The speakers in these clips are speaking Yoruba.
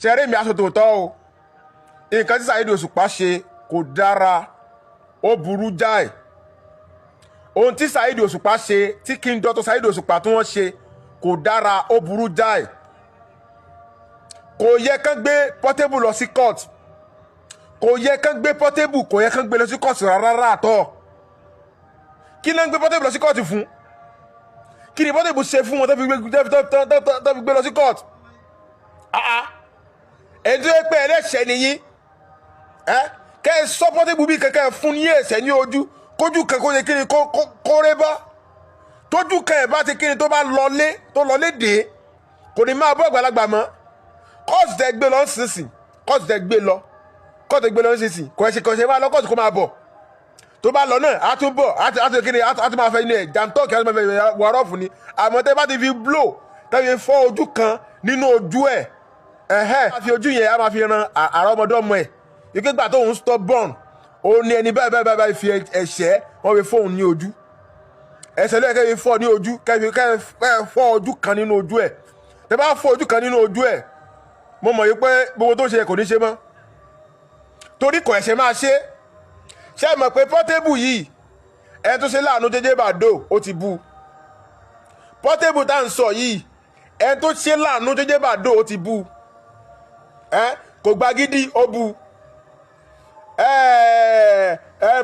ṣeré mi aṣọ tòótọ́ o nǹkan tí Saheed Osupa ṣe kò dára ó burú jáì ohun tí Saheed Osupa ṣe tí King Dr. Saheed Osupa tí wọ́n ṣe kò dára ó burú jáì kò yẹ kán gbé Portable lọ sí court kò yẹ kán gbé Portable kò yẹ kán gbé lọ sí court rárá àtọ́ kí ló ń gbé Portable lọ sí court fún kí ni Portable ṣe fún wọn tó fi gbé lọ sí court ẹni tó yẹ pé ẹlẹ́ṣẹ̀ nìyí kẹ́ ẹ sọ Portable bí kankan fún ní ẹ̀ṣẹ̀ ní ojú kójú kan kó yẹ kí ni kó ré bá tójú kan ẹ̀ bá ti kí ni tó bá lọlé dé kò ní máa bọ́ àgbàlagbà mọ́ kọ́ọ̀sì tẹ gbé lọ sísìn kọ́ọ̀sì tẹ gbé lọ sísìn kò ẹ̀ṣẹ̀ máa lọ kọ́ọ̀sì kó máa bọ̀ tó bá lọ náà á tún bọ̀ á tún kí ni á tún máa fẹ́ inú ẹ̀ jàǹtọ́ọ̀kì á tún máa fẹ́ wọ́ọ́rọ́ọ̀fù ni àmọ́ tẹ bá ti fi blow tẹ fi fọ́ ojú kan nínú ojú ẹ̀ á fi ojú yẹn á máa fi ran àrọ́mọdọ́mọ ẹ̀ ike gbà tóun stubborn ó ní ẹni báyìí fi ẹ̀ṣẹ̀ wọ́n fi fóun ní ojú ẹ̀ṣẹ̀ lóye kẹ́ fi fọ́ ní ojú kẹ́ fọ́ ojú kan nínú ojú ẹ̀ tẹ bá fọ́ ojú kan nínú ojú ẹ̀ mo mọ̀ yí pé gbogbo tó ṣe kò ní ṣe mọ́ torí kò ẹ̀ṣẹ̀ máa ṣe mọ̀ pé Portable yìí ẹni tó ṣe láàánú jẹjẹ bàdó ó ti bu Portable tá à ń sọ yìí ẹni tó ṣe láàánú jẹjẹ bàdó ó ti bu kò gba gidi ó bu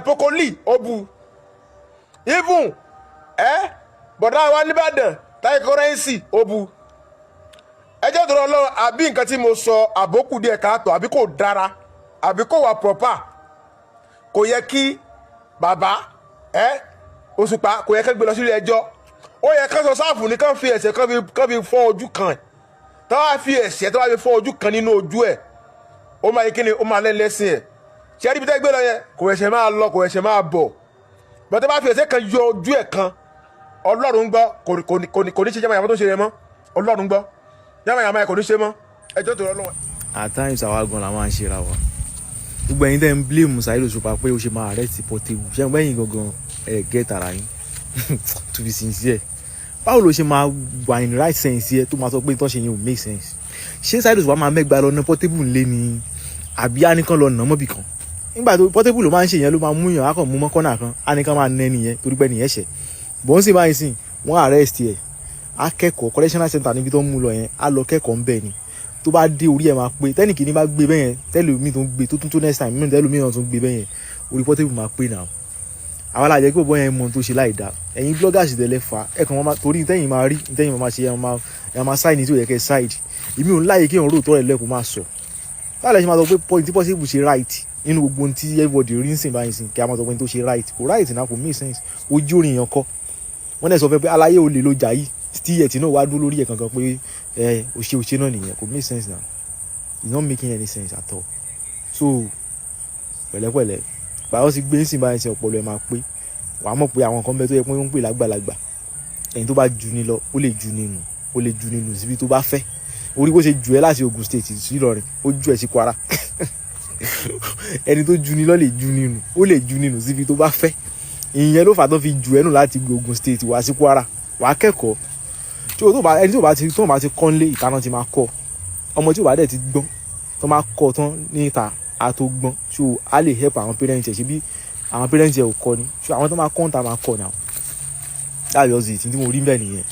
Pokoli ó bu even bọ̀dá wa nìbàdàn táyé kọ́rẹ́ǹsì ó bu ẹjọ́ tó lọ àbí nǹkan tí mo sọ àbókù díẹ̀ káàtó àbí kò dára àbí kò wà proper kò yẹ kí bàbá Òṣùpá kò yẹ kí gbé lọ sílé ẹjọ́ ó yẹ kán sọ sáàfù ní kán fi ẹ̀ṣẹ̀ kán fi fọ́ ojú kan tó wá fi ẹ̀ṣẹ̀ tó wá fi fọ́ ojú kan nínú ojú ẹ̀ ó máa yẹ kí ni ó máa lẹ́lẹ́sìn ẹ̀ ṣe ẹni bí tẹ́ gbé lọ yẹn kò ẹ̀ṣẹ̀ máa lọ kò ẹ̀ṣẹ̀ máa bọ̀ bọ́tẹ́ bá fi ẹ̀ṣẹ̀ kan yọ ojú ẹ̀ kan Ọlọ́run gbọ́ kò ní ṣe jẹ́ máa tó ṣe yẹn mọ́ Ọlọ́run gbọ́ yàmà kò ní ṣe mọ́ ẹjọ́ tó lọ́wọ́. At times àwa gan la máa ń ṣera wa gbogbo ẹ̀yin tẹ́ ń blame Saheed Osupa pé ó ṣe máa arrest Portable ṣé ẹ̀yin gangan get ara yín to be sincere báwo ló ṣe máa wà in right sense yẹ tó máa sọ pé tó ṣe yẹn ò make sense ṣé Saheed Osupa máa mẹ́gbàá lọ ná Portable ńlé ni àbí àníkan lọ nà mọ́bì kan nígbà tó Portable ló máa ń ṣe yẹn ló máa mú yàn á kàn mú mọ́ kọ́nà kan àníkan máa nẹ́ nìyẹn torí pé nìyẹn ṣẹ̀ bọ́n sì báyìí sìn wọ́n arrest ẹ̀ akẹ́kọ̀ọ́ correctional center níbi tó ń mú lọ yẹn á lọ kẹ́kọ̀ọ́ ń bẹ̀ ni tó bá dé orí ẹ̀ máa pé tẹ́nìkì ní bá gbé bẹ́yẹn tẹ́lómi tó ń gbé tó tún tó next time mímu tẹ́lómi náà tó ń gbé bẹ́yẹn orí Portable máa pé náà àwọn alájẹ kí bọ́ọ̀ yẹn mọ tó ṣe láì dáa ẹ̀yin bloggers tẹ́lẹ̀ fa ẹ̀kan máa torí tẹ́yìn máa rí tẹ́yìn máa ṣe ẹ̀ máa side ní tí ò yẹ kẹ́ side èmi ò ń láyè kí òun rò tọ́rẹ̀ lẹ́kùn máa sọ báwo lẹ ṣe máa sọ pé point tí Portable ṣe right nínú gbogbo ohun tí everybody rí ń sìn báyìí sìn kí a máa sọ pé tó ṣe right kò right náà kò make sense ojú orin yẹn kọ́ wọ́n dẹ̀ sọ fẹ́ pé aláyé olè ló jà yìí still tí náà wá dúró lórí ẹ̀ kankan pé òṣè náà nìyẹn kò make sense now it's not making any sense at all so pẹ̀lẹ́pẹ̀lẹ́ báwo sì gbé ń sìn báyìí sìn ọpọlọ ẹ̀ máa pé wàá mọ̀ pé àwọn kan bẹ́ẹ̀ tó yẹ pé wọ́n ń pè lágbàlagbà ẹni tó bá ju ni lọ ó lè ju nínú síbi tó bá fẹ́ orí bó ṣe jù ẹ́ láti Ògùn state sí Ìlọrin ó ju ẹ̀ sí Kwara ẹni tó ju ni lọ lè ju nínú ó lè ju nínú síbi tó bá fẹ́ ìyẹn ló fà tó fi ju ẹnu láti Ògùn state wá sí Kwara wàá kẹ́kọ̀ọ́ tí o tó bá ẹni tí o bá ti kọ́ nílé ìtaná ti máa kọ́ ọmọ tí o bá dẹ̀ ti gbọ́n tó máa kọ́ tán níta a tó gbọ́n tí o á lè help àwọn parents ẹ̀ ṣe bí àwọn parents ẹ̀ ò kọ́ ni tí àwọn tó máa kọ́ níta máa kọ́ náà that's just it tí mo rí bẹ́ẹ̀ nìyẹn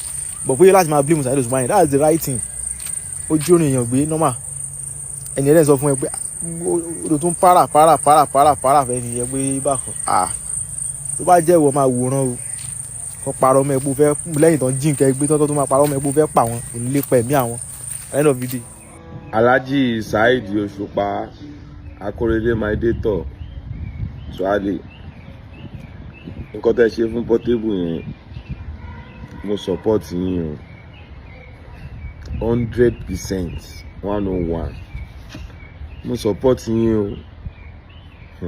but bóyá láti máa blame Saheed Osupa yẹn that's the right thing ó jí orin èèyàn gbé normal ẹni ẹlẹ́ni sọ fún ẹ pé o tún para fẹ́ nìyẹn pé bákan tó bá jẹ́ ìwọ máa wòran o kọ́ parọ́ ọmọ ẹ̀pọ̀ fẹ́ lẹ́yìn tán jí nǹkan ẹgbẹ́ tó máa parọ́ ọmọ ẹ̀pọ̀ fẹ́ pa wọn kò ní lè pa ẹ̀mí àwọn end of the day. Alhaji Saheed Osupa Akorede my dator Suale nǹkan tẹ́ ṣe fún Portable yẹn mo support yín o 100% 101 mo support yín o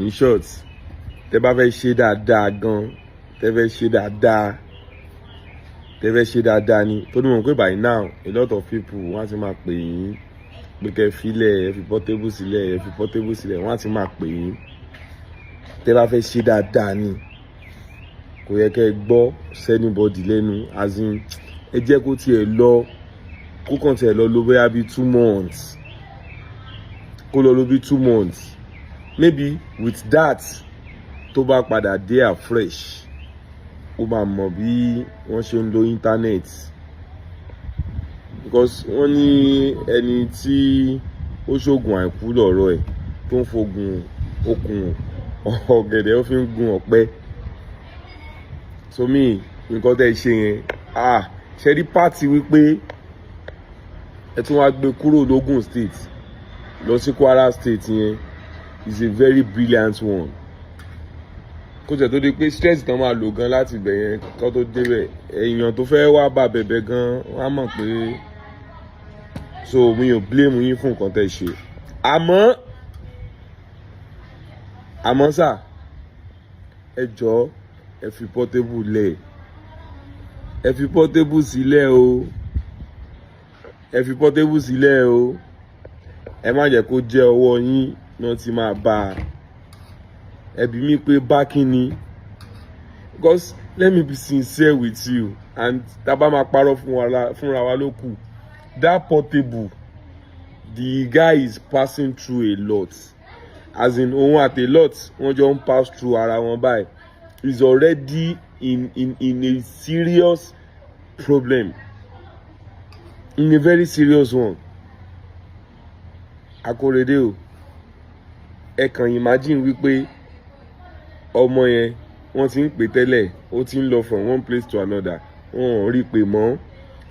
in short tẹ́ bá fẹ́ ṣe dáadáa gan tẹ́ fẹ́ ṣe dáadáa ni tó ní mọ̀ pé by now a lot of people wọ́n á ti máa pè yín pé kẹ́ filẹ̀ ẹ fi Portable sílẹ̀ wọ́n á ti máa pè yín tẹ́ bá fẹ́ ṣe dáadáa ni kò yẹ kẹ́ gbọ́ sẹ́nibọ́dì lẹ́nu as in ẹ jẹ́ kó tiẹ̀ lọ kó kàn tiẹ̀ lọ lò bóyá bí 2 months kó lọ lò bí 2 months maybe with that tó bá padà dé afresh ó máa mọ̀ bí wọ́n ṣe ń lo internet because wọ́n ní ẹni tí ó ṣoògùn àìkú lọ̀rọ̀ ẹ̀ tó ń fogun okùn ọ̀gẹ̀dẹ̀ ó fi ń gun ọ̀pẹ so mi nǹkan tẹ́ ṣe yẹn ṣe rí pàtì wípé ẹ tún wá gbé kúrò lógùn state lọ sí Kwara state yẹn is a very brilliant one kó jẹ́ tó di pé stress kan máa lò gan láti bẹ̀ yẹn kó tó débẹ̀ èèyàn tó fẹ́ wá bá bẹ̀bẹ̀ gan wọ́n á mọ̀ pé so mi ò blame yín fún nǹkan tẹ́ ṣe àmọ́ sà ẹ jọ̀ọ́ ẹ fi Portable lẹ̀ ẹ fi Portable sílẹ̀ o ẹ fi Portable sílẹ̀ o ẹ má jẹ́ kó jẹ́ ọwọ́ yín náà ti máa bá a ẹ bí mi pé bá kí ni because let me be sincere with you and tá bá máa parọ́ fúnra wa ló kù that Portable the guy is passing through a lot as in òun àti a lot wọ́n jọ ń pass through ara wọn báyìí is already in a serious problem in a very serious one Akorede o ẹ kàn imagine wípé ọmọ yẹn wọ́n ti ń pè tẹ́lẹ̀ ó ti ń lọ from one place to another wọ́n ò rí pè mọ́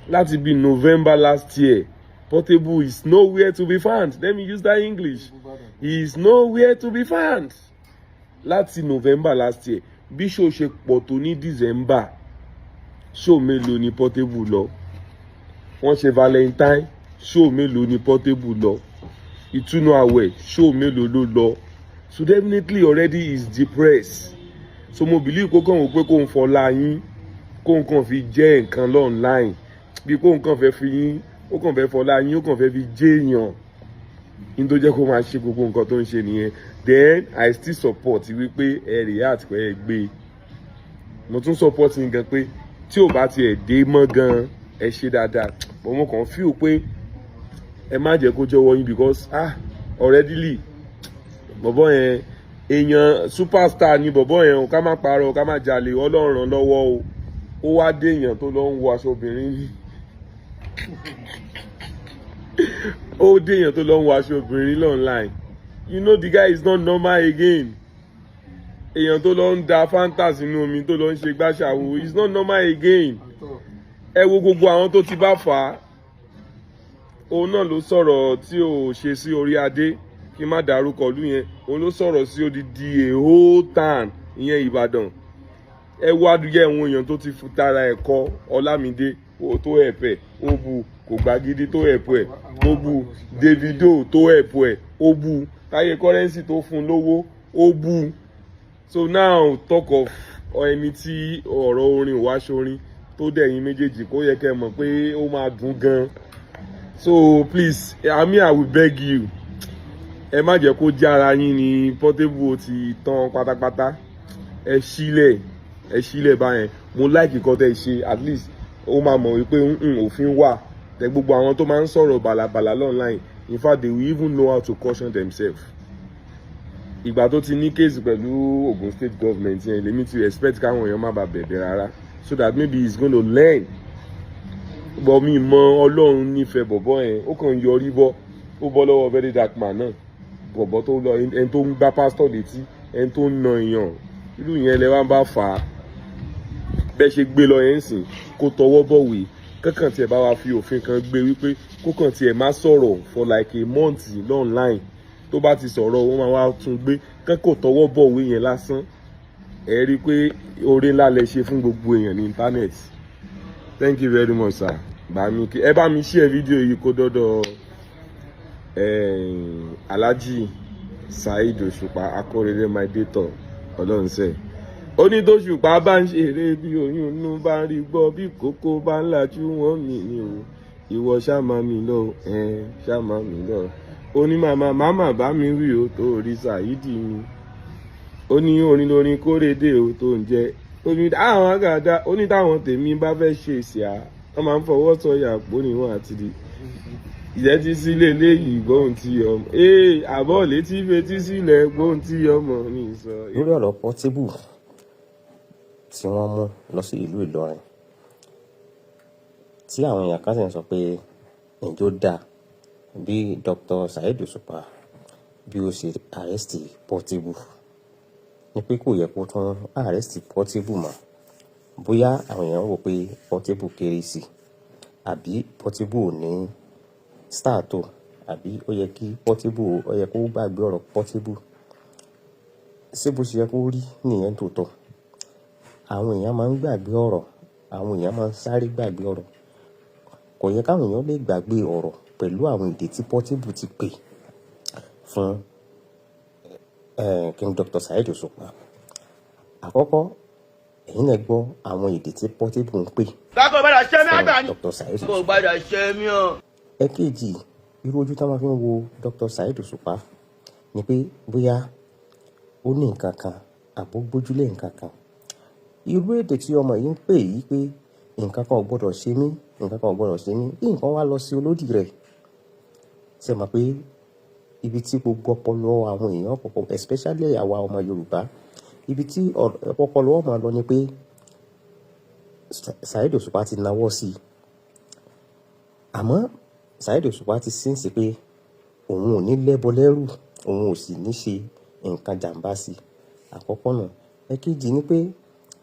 láti bí November last year Portable is nowhere to be found. Let me use that English. He is nowhere to be found. Láti November last year bí show ṣe pọ̀ tó ní December show mélòó ni Portable lọ wọ́n ṣe Valentine show mélòó ni Portable lọ ìtúnu àwẹ̀ show mélòó ló lọ so definitely already is depressed so mo believe kó kàn wò pé kó ń fọlá yín kó ń kàn fi jẹ́ nǹkan online bí kó ń kàn fẹ́ fi yín ó kàn fẹ́ fọlá yín ó kàn fẹ́ fi jẹ́ èèyàn ní tó jẹ́ kó máa ṣe gbogbo nǹkan tó ń ṣe nìyẹn then I still support wípé ẹ react pé ẹ gbé mo tún support yín gan pé tí ò bá tiẹ̀ dé mọ́ gan ẹ ṣe dáadáa but mo kàn feel pé ẹ má jẹ́ kó jọ̀wọ́ yín because already bọ̀bọ̀ yẹn èèyàn superstar ni bọ̀bọ̀ yẹn ká má parọ́ ká má jalè Ọlọ́run lọ́wọ́ ó wá dé èèyàn tó lọ ń wọ aṣọ obìnrin ó dé èèyàn tó lọ ń wọ aṣọ obìnrin online you know the guy is not normal again èèyàn tó lọ ń da fanta sínú omi tó lọ ń ṣe gbàṣàwò is not normal again ẹ wo gbogbo àwọn tó ti bá fà á òun náà ló sọ̀rọ̀ tí ò ṣe sí orí adé kí n má dárúkọ ìlú yẹn òun ló sọ̀rọ̀ sí odidi a whole town ìyẹn Ìbàdàn ẹ wo adúyẹ àwọn èèyàn tó ti tara ẹ̀kọ́ Ọlámídé tó ẹ̀pẹ̀ ó bu kò gbàgídí tó ẹ̀pọ̀ ẹ̀ ó bu Davido tó ẹ̀pọ̀ ẹ̀ ó bu Táyé Currency tó fún lówó ó bu so now talk of ẹni tí ọ̀rọ̀ orin wá ṣorin tó dẹ̀yìn méjèèjì kó yẹ kẹ́ mọ̀ pé ó máa dùn gan so please I will beg you ẹ má jẹ́ kó jẹ́ ara yín ní Portable ti tán pátápátá ẹ sílẹ̀ báyẹn mo like nǹkan tẹ́ ṣe at least ó máa mọ̀ wípé òfin wà tẹ gbogbo àwọn tó máa ń sọ̀rọ̀ bàlàbàlà online in fact they will even know how to caution themselves ìgbà tó ti ní case pẹ̀lú Ogun State government yẹn lèmi ti expect káwọn èèyàn má bàa bẹ̀bẹ̀ rárá so that maybe he's going to learn but mi mọ Ọlọ́run nífẹ̀ẹ́ bọ̀bọ̀ yẹn ó kàn yọrí bọ́ ó bọ́ lọ́wọ́ very dark man náà bọ̀bọ̀ tó lọ ẹni tó ń gbá pásítọ̀ létí ẹni tó ń na èèyàn irú yẹn lẹ wá bá fà á bẹ́ẹ̀ ṣe gbé lọ yẹn sìn kó tọwọ́ bọ̀wé kankan tiẹ̀ bá wa fi òfin kan gbé wípé kó kàn tiẹ̀ má sọ̀rọ̀ for like a month online tó bá ti sọ̀rọ̀ wọ́n máa wá tún gbé kankan tọwọ́ bọ̀wé yẹn lásán ẹ rí i pé oore ńlá lẹ ṣe fún gbogbo èèyàn ní internet thank you very much sir ẹ bá mi share fídíò yìí kó dọ́dọ̀ Alhaji Saheed Osupa Akorede my dator Ọlọ́run sẹ́ẹ̀ ó ní tóṣùpá bá ń ṣeré bí oyún inú bá ń rí gbọ́ bí kókó bá ń lajú wọ́n mì ní o ìwọ ṣáàmà mi lọ ṣáàmà mi lọ ó ní màmá bá mi wí o tó rí Saheed mi ó ní orin lórin Kórèdé o tó ń jẹ ó ní àwọn àgàdá ó ní táwọn tèmi bá fẹ́ ṣe ìsìá wọ́n máa ń fọwọ́ sọ̀yà àpò níwọ̀n àti di ìjẹ́ tí sílé léyìí gbóhùn tí ọmọ àbọ̀ létí fetí sílẹ̀ gbóhùn tí ọmọ mi sọ. lórí ọ̀rọ̀ Portable tí wọ́n mú lọ sí ìlú Ìlọrin tí àwọn èèyàn kan sì ń sọ pé ǹjọ́ dáa bí Dr. Saheed Osupa bí ó ṣe àrẹ́sìtì Portable ní pé kò yẹ kó tún àrẹ́sìtì Portable mọ́ bóyá àwọn èèyàn wò pé Portable kéré sí àbí Portable ò ní star tó àbí ó yẹ kí Portable ó yẹ kó gbàgbé ọ̀rọ̀ Portable ṣé bó ṣe yẹ kó rí nìyẹn tó tọ́ àwọn èèyàn máa ń gbàgbé ọ̀rọ̀ àwọn èèyàn máa ń sáré gbàgbé ọ̀rọ̀ kò yẹ káwọn èèyàn lè gbàgbé ọ̀rọ̀ pẹ̀lú àwọn èdè tí Portable ti pè fún King Dr. Saheed Osupa àkọ́kọ́ èyí náà gbọ́ àwọn èdè tí Portable ń pè fún Dr. Saheed Osupa. Ẹ̀kejì irú ojú táwọn fi ń wo Dr. Saheed Osupa ni pé bóyá ó ní nǹkan kan àbó gbójúlé nǹkan kan irú èdè tí ọmọ yìí ń pè yìí pé nǹkan kan ò gbọdọ̀ ṣe mí nǹkan kan ò gbọdọ̀ ṣe mí bí nǹkan wá lọ sí olódì rẹ̀ ṣe mọ̀ pé ibi tí gbogbo ọpọlọ àwọn èèyàn pọ̀pọ̀ especially àwa ọmọ Yorùbá ibi tí ọpọlọ wọn máa lọ ni pé Saheed Osupa ti nawọ́ sí i àmọ́ Saheed Osupa ti sínsì pé òun ò ní lẹ́bọ lẹ́rù òun ò sì ní ṣe nǹkan jàǹbá sí i àkọ́kọ́ náà ẹ̀kejì ni pé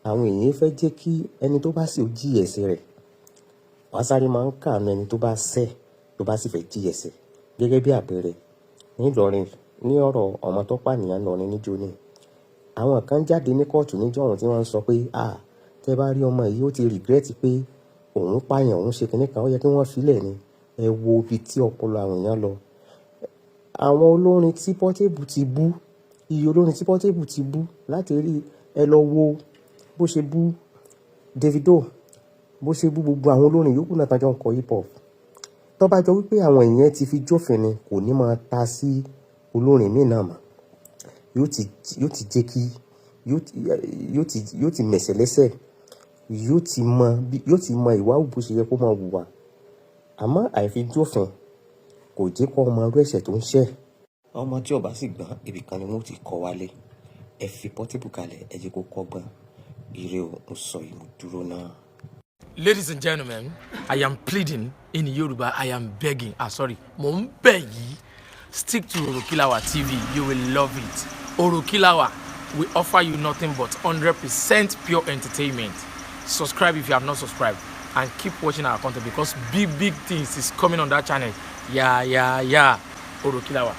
àwọn èèyàn fẹ́ jẹ́ kí ẹni tó bá sì jí ẹ̀ṣẹ̀ rẹ̀ wá sáré máa ń kàánú ẹni tó bá ṣẹ̀ tó bá sì fẹ́ jí ẹ̀ṣẹ̀ gẹ́gẹ́ bí àpẹẹrẹ ní Ìlọrin ní ọ̀rọ̀ ọmọ tó pànìyàn lọrin níjó ní àwọn kan jáde ní kóòtù níjọ́ ọ̀hún tí wọ́n ń sọ pé tẹ́ bá rí ọmọ yìí ó ti regret pé òun pààyàn òun ṣe kinní kan ó yẹ kí wọ́n filẹ̀ ni ẹ wo ibi tí ọpọlọ àwọn èèyàn lọ àwọn olórin tí Portable ti bú iye olórin tí Portable ti bú láti rí ẹ lọ wo bó ṣe bú Davido bó ṣe bú gbogbo àwọn olórin yòókù náà tájọ ń kọ hip hop tó bá jọ wípé àwọn èèyàn ti fi jófin ni kò ní máa ta sí olórin míì náà mọ́ yóò ti jẹ́ kí yóò ti mẹ̀sẹ̀ lẹ́sẹ̀ yóò ti mọ ìwà bó ṣe yẹ kó máa hùwà àmọ́ àìfi jófin kò jẹ́ kó ọmọ ọdún ẹ̀ṣẹ̀ tó ń ṣẹ̀ ọmọ tí ó bá sì gbọ́n ibì kan ni wọ́n ti kọ́ wálé ẹ fi Portable kalẹ̀ ẹ jẹ́ kó kọ́gbọ́n ire ò ń sọ ìmú dúró náà. Ladies and gentlemen, I am pleading in Yoruba. I am begging. Mo ń bẹ̀ yìí. Stick to Orokilawa TV. You will love it. Orokilawa will offer you nothing but 100% pure entertainment. Subscribe if you have not subscribed, and keep watching our content because big things is coming on that channel. Yeah. Orokilawa.